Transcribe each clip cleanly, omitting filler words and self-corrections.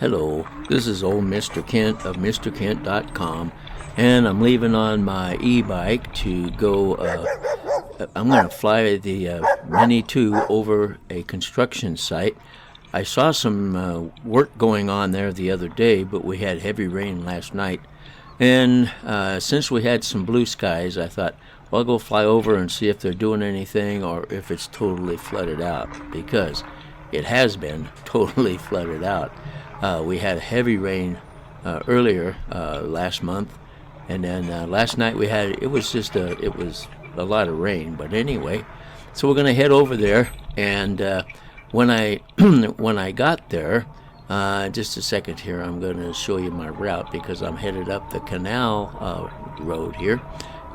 Hello, this is old Mr. Kent of MrKent.com, and I'm leaving on my e-bike to go. I'm going to fly the Mini 2 over a construction site. I saw some work going on there the other day, but we had heavy rain last night. And since we had some blue skies, I thought, well, I'll go fly over and see if they're doing anything or if it's totally flooded out, because it has been totally flooded out. We had heavy rain earlier last month, and then last night it was a lot of rain. But anyway, so we're going to head over there, and when I got there, just a second here, I'm going to show you my route because I'm headed up the canal road here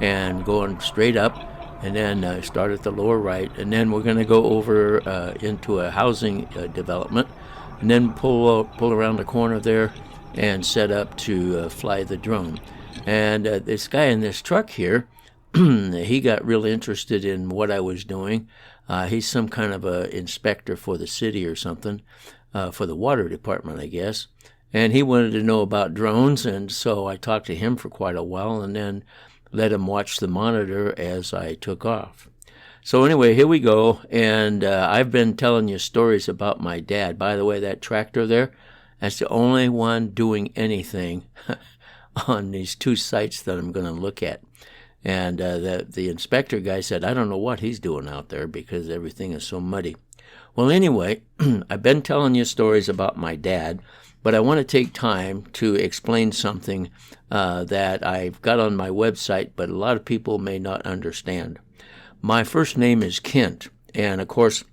and going straight up, and then start at the lower right, and then we're going to go over into a housing development, and then pull around the corner there and set up to fly the drone. And this guy in this truck here, he got really interested in what I was doing. He's some kind of a inspector for the city or something, for the water department, I guess. And he wanted to know about drones, and so I talked to him for quite a while and then let him watch the monitor as I took off. So anyway, here we go, and I've been telling you stories about my dad. By the way, that tractor there, that's the only one doing anything on these two sites that I'm going to look at. And the inspector guy said, I don't know what he's doing out there because everything is so muddy. Well, anyway, I've been telling you stories about my dad, but I want to take time to explain something that I've got on my website, but a lot of people may not understand. My first name is Kent, and of course,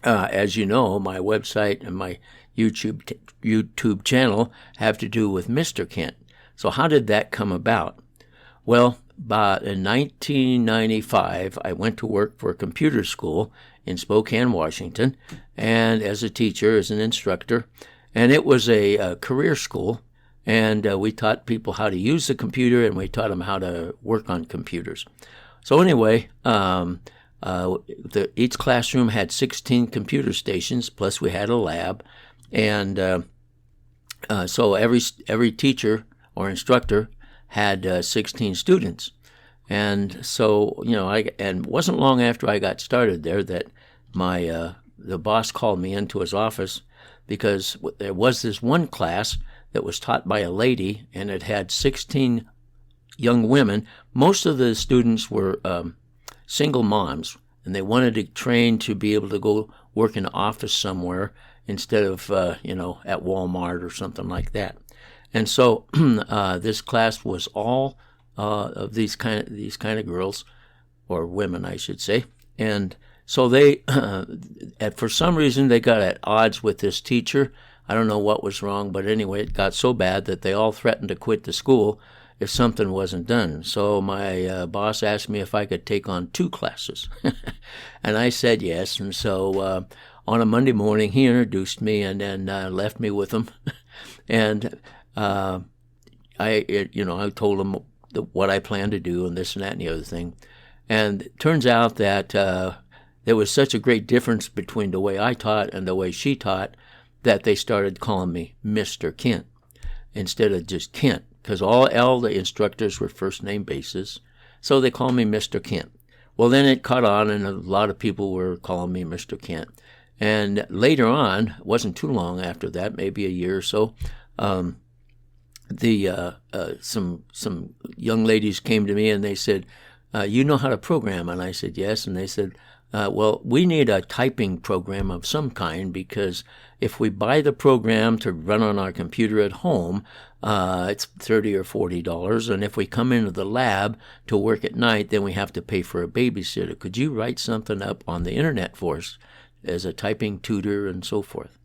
as you know, my website and my YouTube channel have to do with Mr. Kent. So how did that come about? Well, in 1995, I went to work for a computer school in Spokane, Washington, and as a teacher, as an instructor, and it was a career school, and we taught people how to use the computer, and we taught them how to work on computers. So anyway, each classroom had 16 computer stations, plus we had a lab, and so every teacher or instructor had 16 students. And so, and it wasn't long after I got started there that the boss called me into his office because there was this one class that was taught by a lady, and it had 16 young women. Most of the students were single moms, and they wanted to train to be able to go work in an office somewhere instead of, at Walmart or something like that. And so this class was all of these kind of girls, or women, I should say. And so they, for some reason, they got at odds with this teacher. I don't know what was wrong, but anyway, it got so bad that they all threatened to quit the school if something wasn't done. So my boss asked me if I could take on 2 classes. And I said yes. And so on a Monday morning, he introduced me and then left me with him. And I told him what I planned to do and this and that and the other thing. And it turns out that there was such a great difference between the way I taught and the way she taught that they started calling me Mr. Kent instead of just Kent, because all the instructors were first name basis, so they called me Mr. Kent. Well, then it caught on, and a lot of people were calling me Mr. Kent. And later on, it wasn't too long after that, maybe a year or so, some young ladies came to me and they said, you know how to program? And I said, yes. And they said, well, we need a typing program of some kind, because if we buy the program to run on our computer at home, it's $30 or $40. And if we come into the lab to work at night, then we have to pay for a babysitter. Could you write something up on the internet for us as a typing tutor and so forth?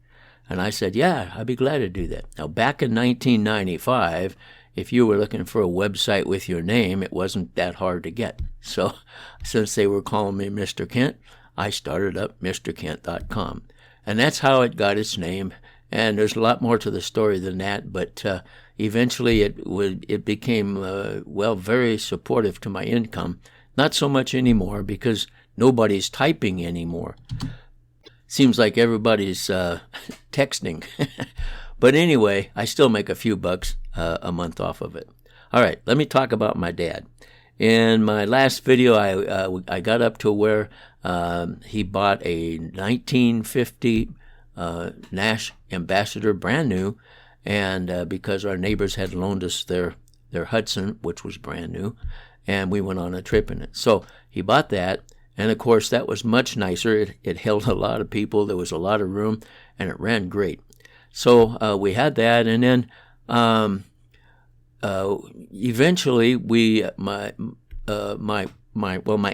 And I said, yeah, I'd be glad to do that. Now, back in 1995, if you were looking for a website with your name, it wasn't that hard to get. So since they were calling me Mr. Kent, I started up MrKent.com. And that's how it got its name. And there's a lot more to the story than that, but eventually it became, very supportive to my income. Not so much anymore because nobody's typing anymore. Seems like everybody's texting. But anyway, I still make a few bucks a month off of it. All right, let me talk about my dad. In my last video, I got up to where he bought a 1950 Nash Ambassador, brand new, and because our neighbors had loaned us their Hudson, which was brand new, and we went on a trip in it. So he bought that, and of course that was much nicer. It held a lot of people. There was a lot of room, and it ran great. So we had that, and then eventually my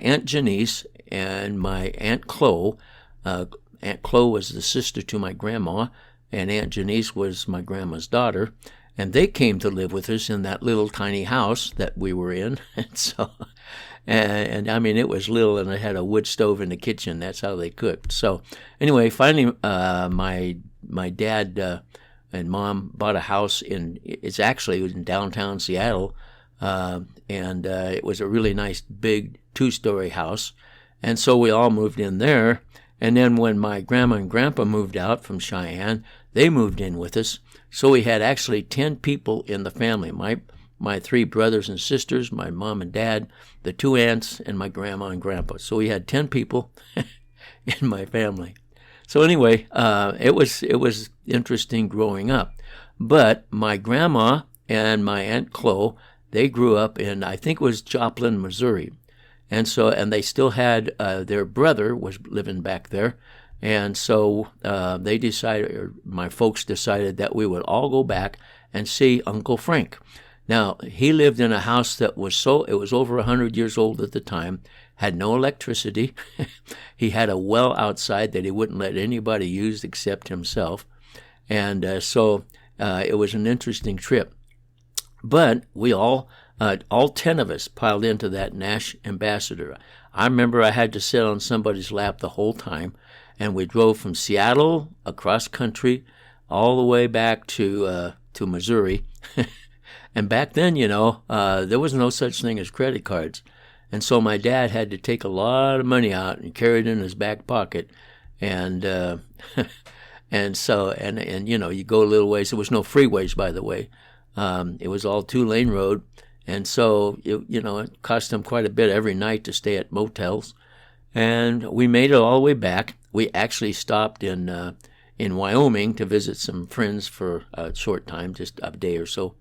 Aunt Janice and my Aunt Chloe. Aunt Chloe was the sister to my grandma, and Aunt Janice was my grandma's daughter, and they came to live with us in that little tiny house that we were in. And I mean, it was little, and it had a wood stove in the kitchen. That's how they cooked. So anyway, finally, my dad and mom bought a house it was in downtown Seattle, and it was a really nice big 2-story house. And so we all moved in there. And then when my grandma and grandpa moved out from Cheyenne, they moved in with us. So we had actually 10 people in the family. My 3 brothers and sisters, my mom and dad, the 2 aunts, and my grandma and grandpa. So we had 10 people in my family. So anyway, it was interesting growing up. But my grandma and my Aunt Chloe, they grew up in, I think it was Joplin, Missouri. And they still had, their brother was living back there. And so my folks decided that we would all go back and see Uncle Frank. Now, he lived in a house that it was over 100 years old at the time, had no electricity. He had a well outside that he wouldn't let anybody use except himself. And so it was an interesting trip. But we all 10 of us piled into that Nash Ambassador. I remember I had to sit on somebody's lap the whole time, and we drove from Seattle across country all the way back to Missouri. And back then, there was no such thing as credit cards. And so my dad had to take a lot of money out and carry it in his back pocket. And and you go a little ways. There was no freeways, by the way. It was all 2-lane road. And so, it cost him quite a bit every night to stay at motels. And we made it all the way back. We actually stopped in Wyoming to visit some friends for a short time, just a day or so.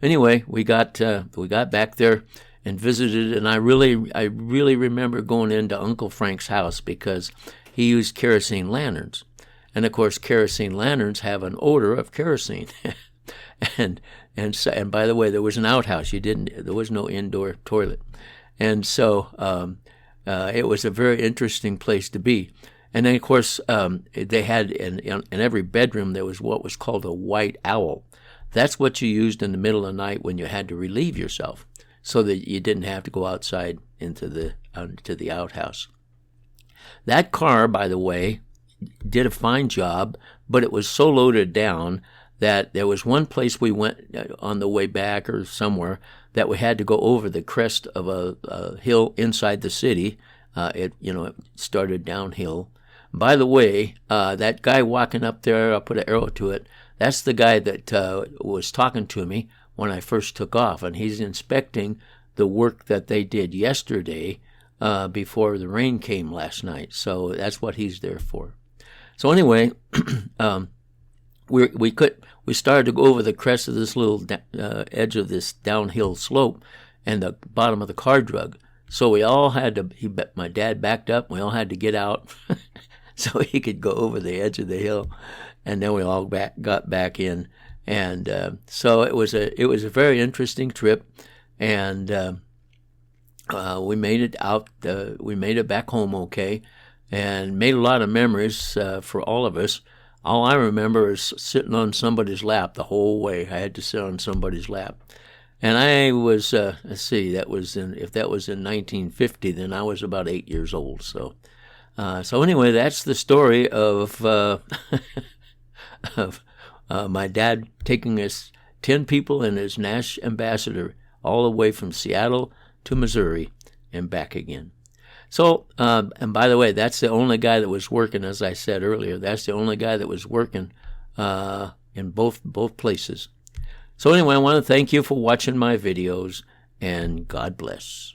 Anyway, we got back there and visited, and I really remember going into Uncle Frank's house because he used kerosene lanterns. And of course, kerosene lanterns have an odor of kerosene. And by the way, there was an outhouse. There was no indoor toilet. And so it was a very interesting place to be. And then, of course, they had in every bedroom there was what was called a white owl. That's what you used in the middle of the night when you had to relieve yourself, so that you didn't have to go outside into the outhouse. That car, by the way, did a fine job, but it was so loaded down that there was one place we went on the way back or somewhere that we had to go over the crest of a hill inside the city. It started downhill. By the way, that guy walking up there, I'll put an arrow to it, that's the guy that was talking to me when I first took off, and he's inspecting the work that they did yesterday before the rain came last night. So that's what he's there for. So anyway, we started to go over the crest of this little edge of this downhill slope, and the bottom of the car drug. So we all had to. My dad backed up. We all had to get out so he could go over the edge of the hill, and then we all got back in. And so it was a very interesting trip, and we made it out. We made it back home okay, and made a lot of memories for all of us. All I remember is sitting on somebody's lap the whole way. I had to sit on somebody's lap. And I was, if that was in 1950, then I was about 8 years old. So anyway, that's the story of my dad taking us 10 people in his Nash Ambassador all the way from Seattle to Missouri and back again. So, and by the way, that's the only guy that was working, as I said earlier. That's the only guy that was working in both places. So anyway, I want to thank you for watching my videos, and God bless.